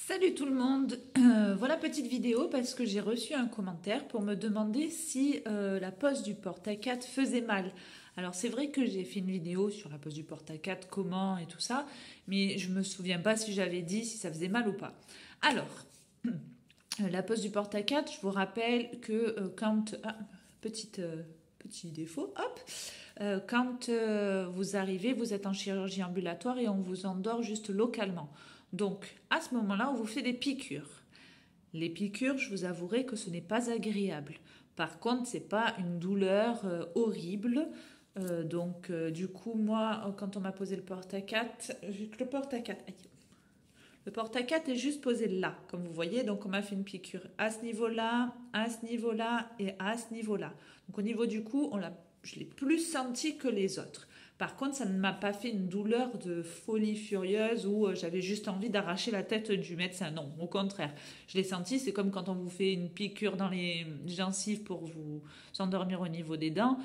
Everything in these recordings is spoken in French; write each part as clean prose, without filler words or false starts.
Salut tout le monde, voilà petite vidéo parce que j'ai reçu un commentaire pour me demander si la pose du porte-à-4 faisait mal. Alors c'est vrai que j'ai fait une vidéo sur la pose du porte-à-4, comment et tout ça, mais je me souviens pas si j'avais dit si ça faisait mal ou pas. Alors, la pose du porte-à-4, je vous rappelle que petit défaut, hop, quand vous arrivez, vous êtes en chirurgie ambulatoire et on vous endort juste localement. Donc, à ce moment-là, on vous fait des piqûres. Les piqûres, je vous avouerai que ce n'est pas agréable. Par contre, c'est pas une douleur horrible. Du coup, moi, quand on m'a posé le porte-à-4, vu que le porte-à-4, le porte-à-4 est juste posé là, comme vous voyez. Donc, on m'a fait une piqûre à ce niveau-là, à ce niveau-là et à ce niveau-là. Donc, au niveau du cou, je l'ai plus senti que les autres. Par contre, ça ne m'a pas fait une douleur de folie furieuse où j'avais juste envie d'arracher la tête du médecin. Non, au contraire. Je l'ai senti, c'est comme quand on vous fait une piqûre dans les gencives pour vous endormir au niveau des dents.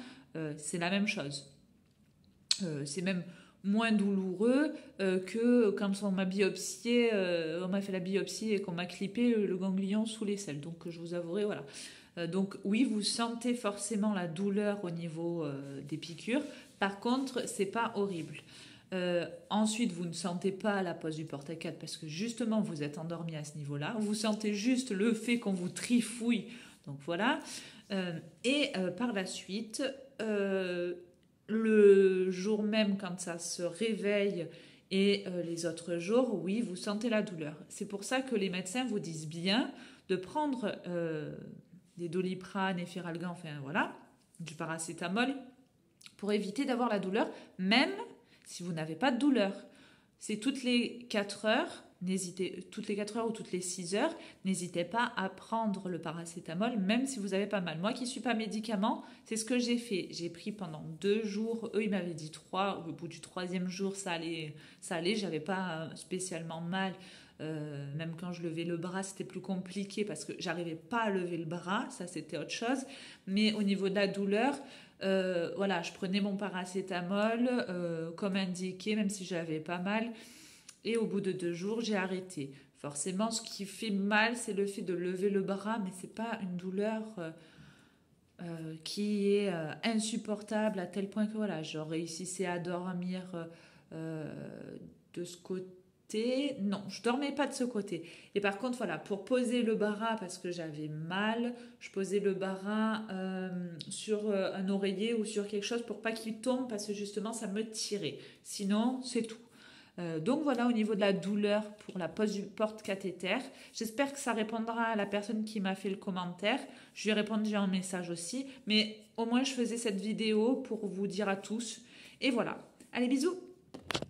C'est la même chose. C'est même moins douloureux que quand on m'a biopsié, on m'a fait la biopsie et qu'on m'a clippé le ganglion sous l'aisselle. Donc je vous avouerai, voilà. Donc oui, vous sentez forcément la douleur au niveau des piqûres. Par contre, c'est pas horrible. Ensuite, vous ne sentez pas la pose du porte-à-4 parce que justement, vous êtes endormi à ce niveau-là. Vous sentez juste le fait qu'on vous trifouille. Donc voilà. Par la suite, le jour même quand ça se réveille et les autres jours, oui, vous sentez la douleur. C'est pour ça que les médecins vous disent bien de prendre des Doliprane, Efferalgan, enfin voilà, du paracétamol pour éviter d'avoir la douleur, même si vous n'avez pas de douleur. C'est toutes les 4 heures, toutes les 4 heures ou toutes les 6 heures, n'hésitez pas à prendre le paracétamol, même si vous n'avez pas mal. Moi qui ne suis pas médicament, c'est ce que j'ai fait. J'ai pris pendant 2 jours, eux ils m'avaient dit 3, au bout du 3e jour ça allait, j'avais pas spécialement mal. Même quand je levais le bras, c'était plus compliqué parce que j'arrivais pas à lever le bras, ça c'était autre chose. Mais au niveau de la douleur, voilà, je prenais mon paracétamol comme indiqué, même si j'avais pas mal. Et au bout de 2 jours, j'ai arrêté. Forcément, ce qui fait mal, c'est le fait de lever le bras, mais c'est pas une douleur qui est insupportable à tel point que voilà, je réussissais à dormir de ce côté. Non, je dormais pas de ce côté. Et par contre, voilà, pour poser le bras, parce que j'avais mal, je posais le bras sur un oreiller ou sur quelque chose pour pas qu'il tombe, parce que justement, ça me tirait. Sinon, c'est tout. Donc voilà au niveau de la douleur pour la pose du porte-cathéter. J'espère que ça répondra à la personne qui m'a fait le commentaire. Je lui ai répondu en message aussi. Mais au moins je faisais cette vidéo pour vous dire à tous. Et voilà. Allez, bisous!